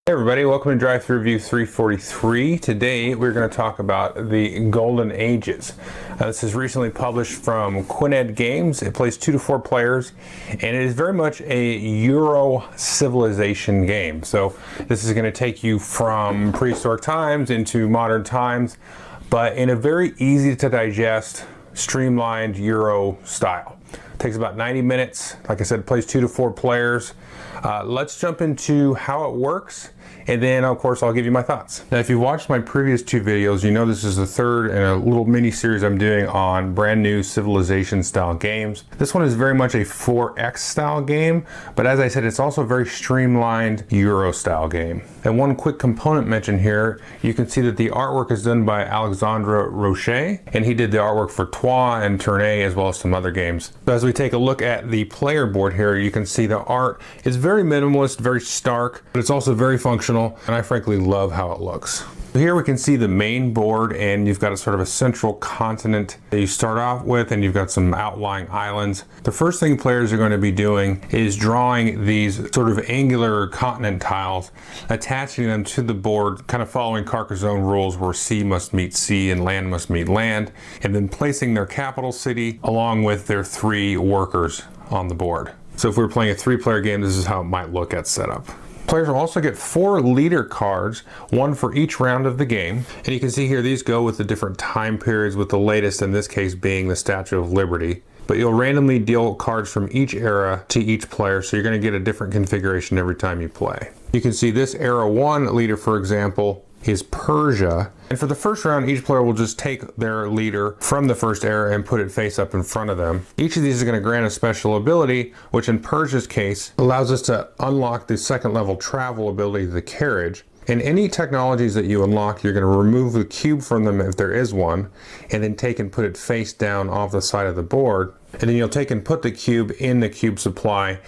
Hey everybody, welcome to Drive Thru Review 343. Today we're going to talk about the Golden Ages. This is recently published from Quined Games. It plays 2 to 4 players and it is very much a Euro civilization game. So this is going to take you from prehistoric times into modern times, but in a very easy to digest, streamlined Euro style. It takes about 90 minutes. Like I said, it plays 2 to 4 players. Let's jump into how it works, and then of course I'll give you my thoughts. Now if you've watched my previous 2 videos, you know this is the third in a little mini series I'm doing on brand new civilization style games. This one is very much a 4X style game, but as I said, it's also a very streamlined Euro style game. And one quick component mention here, you can see that the artwork is done by Alexandre Rocher, and he did the artwork for Troyes and Tournai as well as some other games. So as we take a look at the player board here, you can see the art is very minimalist, very stark, but it's also very functional, and I frankly love how it looks. Here we can see the main board, and you've got a sort of a central continent that you start off with, and you've got some outlying islands. The first thing players are going to be doing is drawing these sort of angular continent tiles, attaching them to the board, kind of following Carcassonne rules where sea must meet sea and land must meet land, and then placing their capital city along with their 3 workers on the board. So if we were playing a 3-player game, this is how it might look at setup. Players will also get 4 leader cards, 1 for each round of the game. And you can see here, these go with the different time periods, with the latest in this case being the Statue of Liberty. But you'll randomly deal cards from each era to each player, so you're going to get a different configuration every time you play. You can see this era 1 leader, for example, is Persia. And for the first round, each player will just take their leader from the first era and put it face up in front of them. Each of these is going to grant a special ability, which in Persia's case allows us to unlock the second level travel ability, the carriage. And any technologies that you unlock, you're going to remove the cube from them if there is one, and then take and put it face down off the side of the board. And then you'll take and put the cube in the cube supply,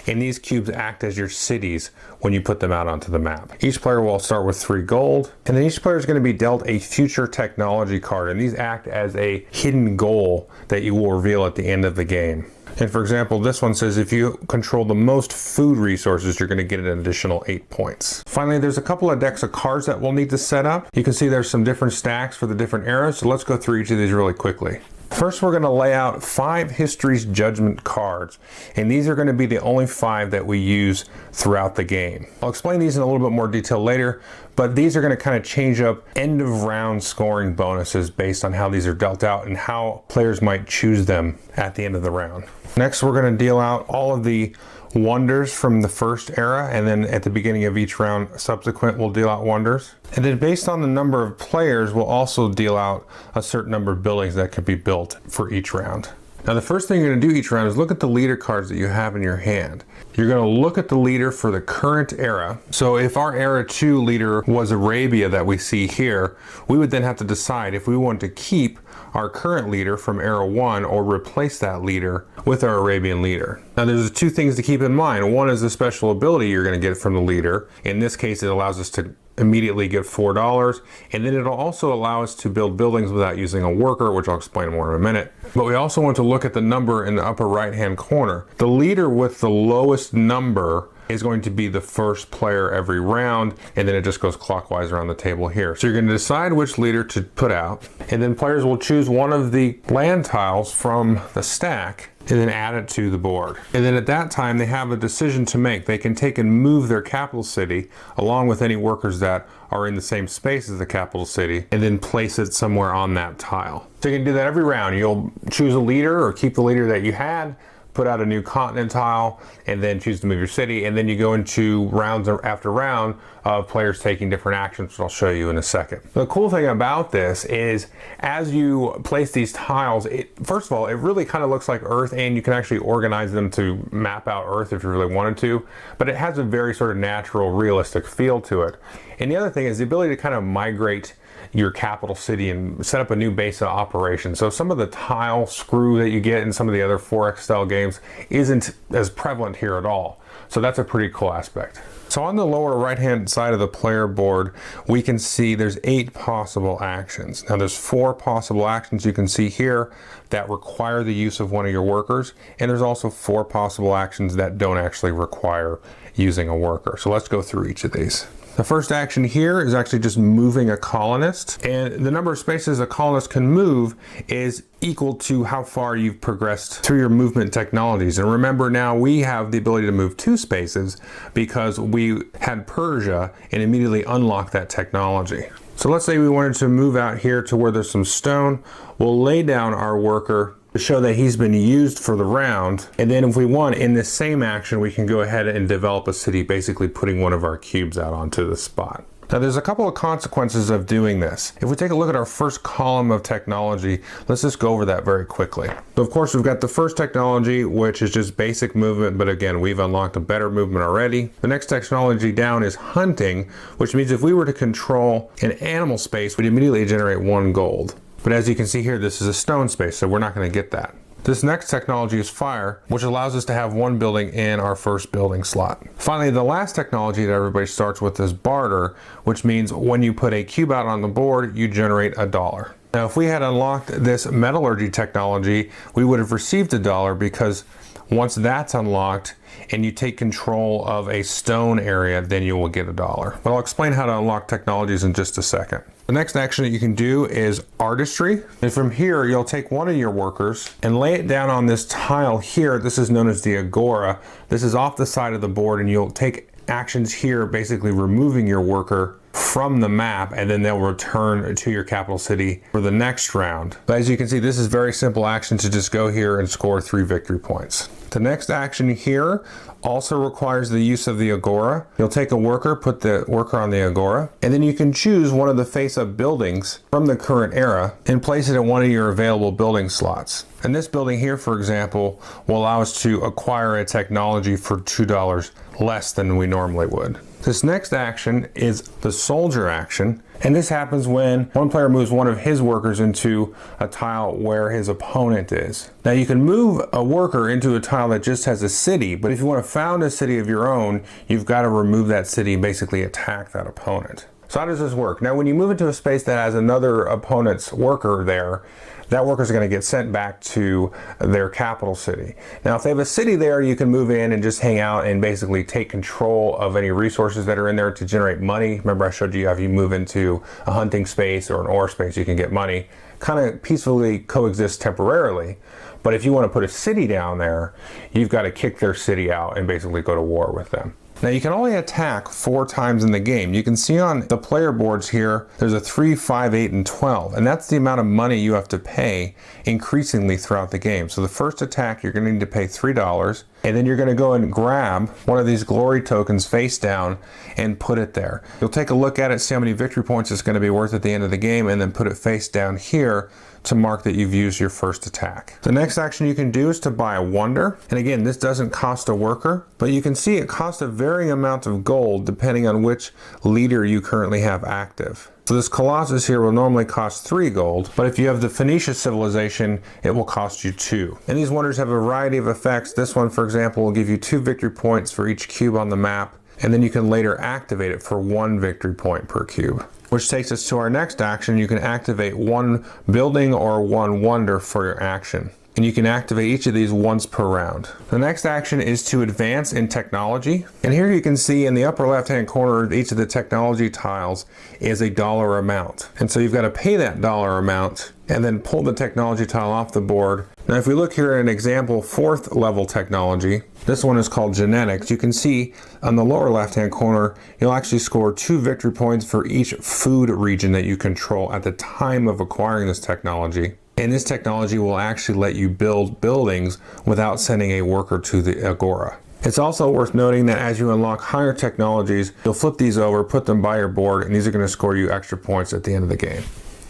and these cubes act as your cities when you put them out onto the map. Each player will start with 3 gold, and then each player is going to be dealt a future technology card, and these act as a hidden goal that you will reveal at the end of the game. And for example, this one says if you control the most food resources, you're going to get an additional 8 points. Finally, there's a couple of decks of cards that we'll need to set up. You can see there's some different stacks for the different eras, so let's go through each of these really quickly. First, we're going to lay out 5 History's Judgment cards, and these are going to be the only 5 that we use throughout the game. I'll explain these in a little bit more detail later, but these are going to kind of change up end of round scoring bonuses based on how these are dealt out and how players might choose them at the end of the round. Next, we're going to deal out all of the wonders from the first era, and then at the beginning of each round subsequent we'll deal out wonders. And then based on the number of players, we'll also deal out a certain number of buildings that can be built for each round. Now the first thing you're going to do each round is look at the leader cards that you have in your hand. You're going to look at the leader for the current era. So if our era 2 leader was Arabia that we see here, we would then have to decide if we want to keep our current leader from era 1 or replace that leader with our Arabian leader. Now there's 2 things to keep in mind. One is the special ability you're going to get from the leader. In this case, it allows us to immediately get $4, and then it'll also allow us to build buildings without using a worker, which I'll explain more in a minute. But we also want to look at the number in the upper right hand corner. The leader with the lowest number is going to be the first player every round, and then it just goes clockwise around the table here. So you're going to decide which leader to put out, and then players will choose one of the land tiles from the stack and then add it to the board. And then at that time they have a decision to make. They can take and move their capital city along with any workers that are in the same space as the capital city, and then place it somewhere on that tile. So you can do that every round. You'll choose a leader or keep the leader that you had, put out a new continent tile, and then choose to move your city, and then you go into rounds after round of players taking different actions, which I'll show you in a second. The cool thing about this is as you place these tiles, first of all, it really kind of looks like Earth, and you can actually organize them to map out Earth if you really wanted to, but it has a very sort of natural, realistic feel to it. And the other thing is the ability to kind of migrate your capital city and set up a new base of operations. So some of the tile screw that you get in some of the other 4X style games isn't as prevalent here at all. So that's a pretty cool aspect. So on the lower right hand side of the player board, we can see there's 8 possible actions. Now there's 4 possible actions you can see here that require the use of one of your workers, and there's also 4 possible actions that don't actually require using a worker. So let's go through each of these. The first action here is actually just moving a colonist, and the number of spaces a colonist can move is equal to how far you've progressed through your movement technologies. And remember, now we have the ability to move 2 spaces because we had Persia and immediately unlocked that technology. So let's say we wanted to move out here to where there's some stone. We'll lay down our worker to show that he's been used for the round. And then if we want, in this same action, we can go ahead and develop a city, basically putting one of our cubes out onto the spot. Now there's a couple of consequences of doing this. If we take a look at our first column of technology, let's just go over that very quickly. So of course we've got the first technology, which is just basic movement, but again, we've unlocked a better movement already. The next technology down is hunting, which means if we were to control an animal space, we'd immediately generate 1 gold. But as you can see here, this is a stone space, so we're not going to get that. This next technology is fire, which allows us to have 1 building in our first building slot. Finally, the last technology that everybody starts with is barter, which means when you put a cube out on the board, you generate $1. Now, if we had unlocked this metallurgy technology, we would have received $1 because once that's unlocked and you take control of a stone area, then you will get $1. But I'll explain how to unlock technologies in just a second. The next action that you can do is Artistry. And from here, you'll take one of your workers and lay it down on this tile here. This is known as the Agora. This is off the side of the board, and you'll take actions here, basically removing your worker from the map, and then they'll return to your capital city for the next round. But as you can see, this is very simple action to just go here and score 3 victory points. The next action here also requires the use of the Agora. You'll take a worker, put the worker on the Agora, and then you can choose one of the face-up buildings from the current era and place it in one of your available building slots. And this building here, for example, will allow us to acquire a technology for $2 less than we normally would. This next action is the soldier action, and this happens when one player moves one of his workers into a tile where his opponent is. Now you can move a worker into a tile that just has a city, but if you want to found a city of your own, you've got to remove that city and basically attack that opponent. So how does this work? Now when you move into a space that has another opponent's worker there, that worker is going to get sent back to their capital city. Now if they have a city there, you can move in and just hang out and basically take control of any resources that are in there to generate money. Remember I showed you how if you move into a hunting space or an ore space, you can get money. Kind of peacefully coexist temporarily. But if you want to put a city down there, you've got to kick their city out and basically go to war with them. Now you can only attack 4 times in the game. You can see on the player boards here, there's a 3, 5, 8, and 12. And that's the amount of money you have to pay increasingly throughout the game. So the first attack, you're going to need to pay $3. And then you're going to go and grab one of these glory tokens face down and put it there. You'll take a look at it, see how many victory points it's going to be worth at the end of the game, and then put it face down here to mark that you've used your first attack. The next action you can do is to buy a wonder. And again, this doesn't cost a worker, but you can see it costs a varying amount of gold depending on which leader you currently have active. So this Colossus here will normally cost 3 gold, but if you have the Phoenicia civilization, it will cost you 2. And these wonders have a variety of effects. This one, for example, will give you 2 victory points for each cube on the map, and then you can later activate it for 1 victory point per cube. Which takes us to our next action. You can activate 1 building or 1 wonder for your action. And you can activate each of these once per round. The next action is to advance in technology. And here you can see in the upper left hand corner of each of the technology tiles is a dollar amount. And so you've got to pay that dollar amount and then pull the technology tile off the board. Now if we look here at an example 4th level technology, this one is called genetics. You can see on the lower left hand corner, you'll actually score 2 victory points for each food region that you control at the time of acquiring this technology. And this technology will actually let you build buildings without sending a worker to the Agora. It's also worth noting that as you unlock higher technologies, you'll flip these over, put them by your board, and these are going to score you extra points at the end of the game.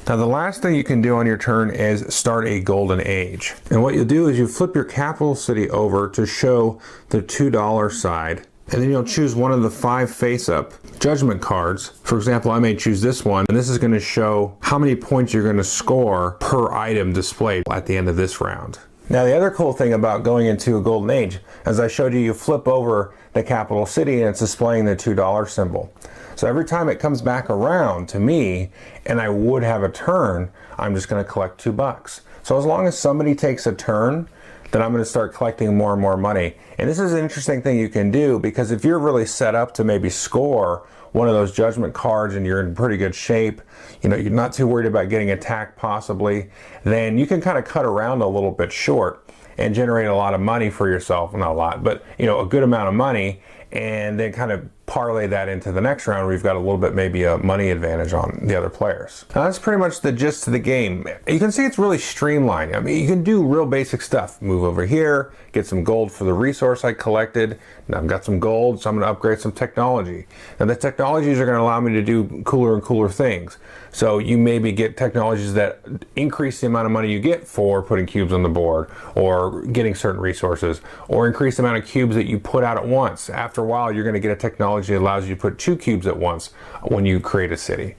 Now the last thing you can do on your turn is start a golden age. And what you'll do is you flip your capital city over to show the $2 side. And then you'll choose one of the 5 face-up judgment cards. For example, I may choose this one, and this is going to show how many points you're going to score per item displayed at the end of this round. Now the other cool thing about going into a golden age, as I showed you, you flip over the capital city and it's displaying the $2 symbol. So every time it comes back around to me and I would have a turn, I'm just going to collect $2. So as long as somebody takes a turn, then I'm going to start collecting more and more money. And this is an interesting thing you can do, because if you're really set up to maybe score one of those judgment cards and you're in pretty good shape, you're not too worried about getting attacked possibly, then you can kind of cut around a little bit short and generate a lot of money for yourself. Not a lot, but a good amount of money, and then kind of parlay that into the next round where you've got a little bit, maybe a money advantage on the other players. Now, that's pretty much the gist of the game. You can see it's really streamlined. I mean, you can do real basic stuff. Move over here, get some gold for the resource I collected. Now I've got some gold, so I'm going to upgrade some technology. Now the technologies are going to allow me to do cooler and cooler things. So you maybe get technologies that increase the amount of money you get for putting cubes on the board, or getting certain resources, or increase the amount of cubes that you put out at once. After a while, you're going to get a technology that allows you to put 2 cubes at once when you create a city.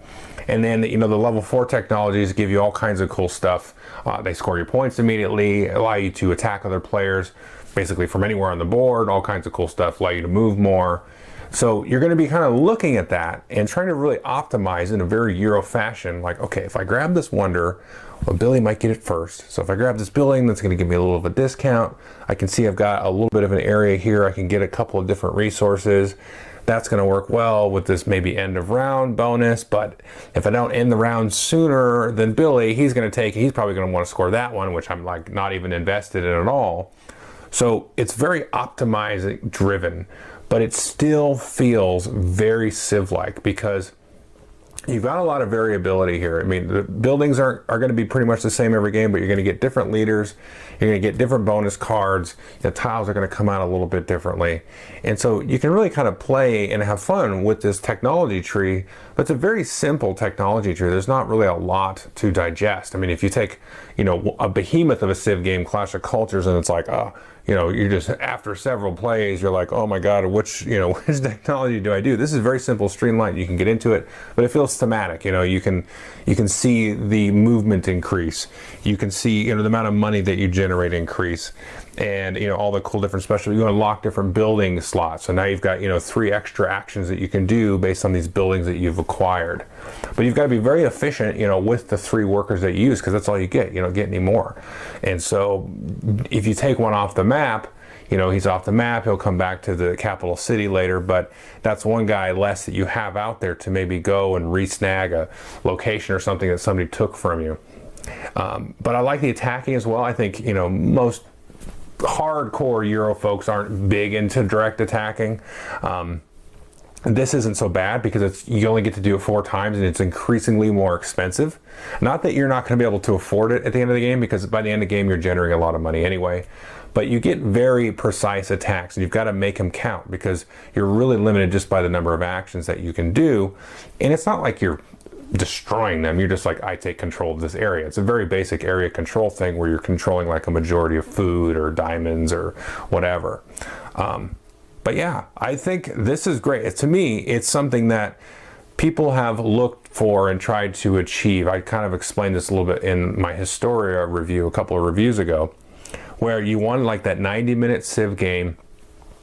And then, the level 4 technologies give you all kinds of cool stuff. They score your points immediately, allow you to attack other players, basically from anywhere on the board, all kinds of cool stuff, allow you to move more. So you're going to be kind of looking at that and trying to really optimize in a very Euro fashion. Like, okay, if I grab this wonder, well, Billy might get it first. So if I grab this building, that's going to give me a little of a discount. I can see I've got a little bit of an area here. I can get a couple of different resources. That's going to work well with this maybe end of round bonus. But if I don't end the round sooner than Billy, he's probably going to want to score that one, which I'm like not even invested in at all. So it's very optimizing driven, but it still feels very Civ-like because you've got a lot of variability here. I mean, the buildings are going to be pretty much the same every game, but you're going to get different leaders. You're going to get different bonus cards. The tiles are going to come out a little bit differently. And so you can really kind of play and have fun with this technology tree, but it's a very simple technology tree. There's not really a lot to digest. I mean, if you take, a behemoth of a Civ game, Clash of Cultures, and it's like, you're just, after several plays, you're like, oh my God, which technology do I do? This is very simple, streamlined. You can get into it, but it feels thematic. You can see the movement increase. You can see, the amount of money that you generate increase, and all the cool different special. You unlock different building slots. So now you've got 3 extra actions that you can do based on these buildings that you've acquired. But you've got to be very efficient, with the 3 workers that you use, because that's all you get. You don't get any more. And so if you take one off the map, he's off the map. He'll come back to the capital city later, but that's one guy less that you have out there to maybe go and re-snag a location or something that somebody took from you. But I like the attacking as well. I think, most hardcore Euro folks aren't big into direct attacking. This isn't so bad because you only get to do it 4 times and it's increasingly more expensive. Not that you're not going to be able to afford it at the end of the game, because by the end of the game you're generating a lot of money anyway. But you get very precise attacks and you've got to make them count because you're really limited just by the number of actions that you can do. And it's not like you're destroying them. You're just like, I take control of this area. It's a very basic area control thing where you're controlling like a majority of food or diamonds or whatever. But yeah, I think this is great. To me, it's something that people have looked for and tried to achieve. I kind of explained this a little bit in my Historia review a couple of reviews ago, where you want like that 90-minute Civ game,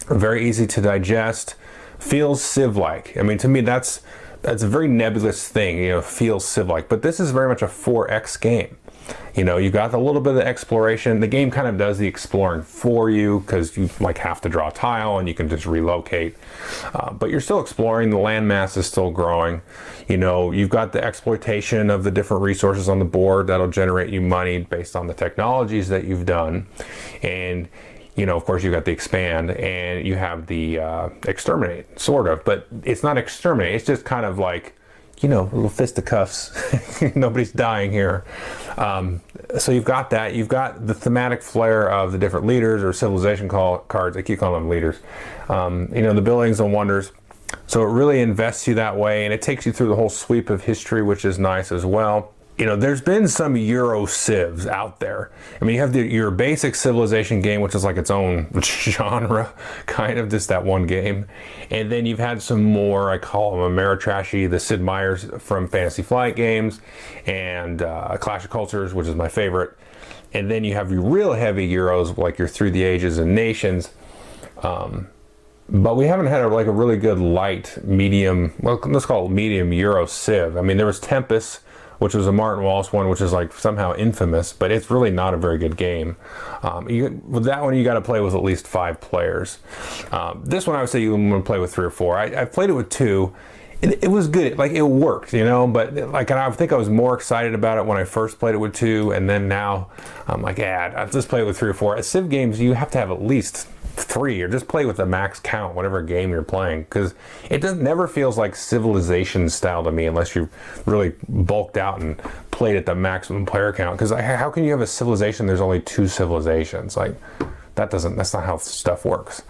very easy to digest, feels Civ-like. I mean, to me, that's a very nebulous thing, feels Civ-like. But this is very much a 4X game. You got a little bit of exploration. The game kind of does the exploring for you because you have to draw a tile and you can just relocate. But you're still exploring. The landmass is still growing. You've got the exploitation of the different resources on the board that'll generate you money based on the technologies that you've done. And of course, you've got the expand and you have the exterminate, sort of. But it's not exterminate. It's just kind of like, a little fisticuffs. Nobody's dying here. So you've got that. You've got the thematic flair of the different leaders or civilization cards. I keep calling them leaders. The buildings and wonders. So it really invests you that way, and it takes you through the whole sweep of history, which is nice as well. There's been some Euro civs out there. I mean, you have your basic civilization game, which is like its own genre, kind of just that one game. And then you've had some more, I call them Ameritrashy, the Sid Meier's from Fantasy Flight games, and Clash of Cultures, which is my favorite. And then you have your real heavy Euros, like your Through the Ages and Nations. But we haven't had a really good light, medium, well, let's call it medium Euro civ. I mean, there was Tempest, which was a Martin Wallace one, which is somehow infamous, but it's really not a very good game. With that one, you got to play with at least 5 players. This one, I would say you want to play with 3 or 4. I've played it with 2, it was good. Like, it worked, you know, but like, and I think I was more excited about it when I first played it with 2, and then now I'm like, yeah, I'll just play it with 3 or 4. At Civ games, you have to have at least 3, or just play with the max count, whatever game you're playing, because it never feels like Civilization style to me unless you've really bulked out and played at the maximum player count. Because how can you have a civilization there's only 2 civilizations? Like, that's not how stuff works.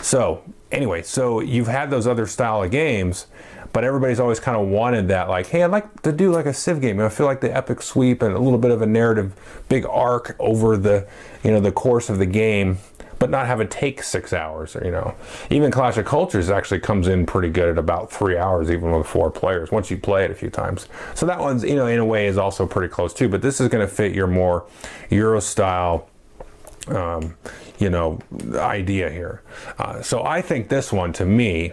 So anyway, so you've had those other style of games, but everybody's always kind of wanted that, like, hey, I'd like to do like a Civ game. I feel like the epic sweep and a little bit of a narrative, big arc over the, you know, the course of the game, but not have it take 6 hours, or, you know. Even Clash of Cultures actually comes in pretty good at about 3 hours, even with 4 players, once you play it a few times. So that one's, you know, in a way is also pretty close too, but this is going to fit your more Euro style, you know, idea here. So I think this one, to me,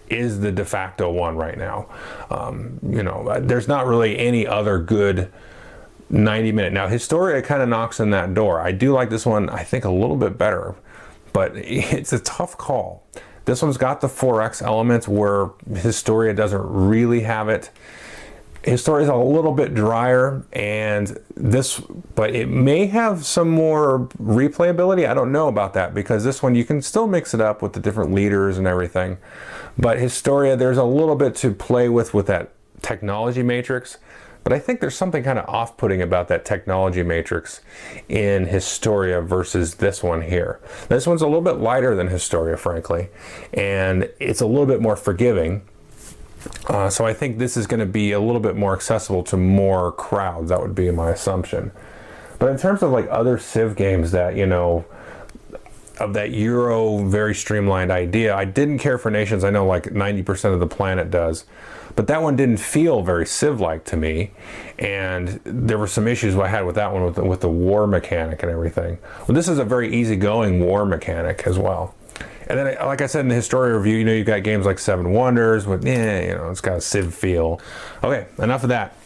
is the de facto one right now. You know, there's not really any other good 90-minute. Now, Historia kind of knocks in that door. I do like this one, I think, a little bit better, but it's a tough call. This one's got the 4X elements where Historia doesn't really have it. Historia is a little bit drier, and but it may have some more replayability. I don't know about that, because this one you can still mix it up with the different leaders and everything. But Historia, there's a little bit to play with that technology matrix. But I think there's something kind of off-putting about that technology matrix in Historia versus this one here. This one's a little bit lighter than Historia, frankly, and it's a little bit more forgiving. So I think this is going to be a little bit more accessible to more crowds. That would be my assumption. But in terms of like other Civ games that, you know, of that Euro very streamlined idea, I didn't care for Nations. I know like 90% of the planet does, but that one didn't feel very Civ-like to me, and there were some issues I had with that one with the war mechanic and everything. Well, this is a very easygoing war mechanic as well. And then, like I said in the Historia review, you know, you've got games like Seven Wonders with, you know, it's got a Civ feel. Okay, enough of that.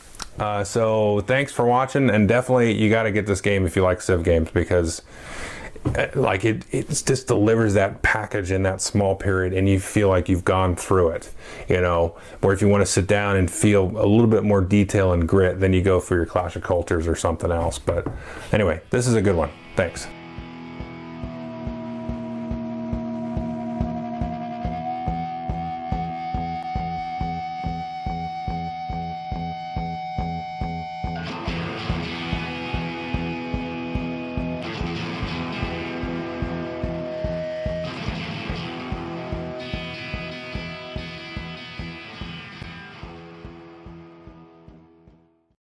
So thanks for watching, and definitely you got to get this game if you like Civ games, because like it just delivers that package in that small period, and you feel like you've gone through it, you know. Or if you want to sit down and feel a little bit more detail and grit, then you go for your Clash of Cultures or something else. But anyway, this is a good one. Thanks.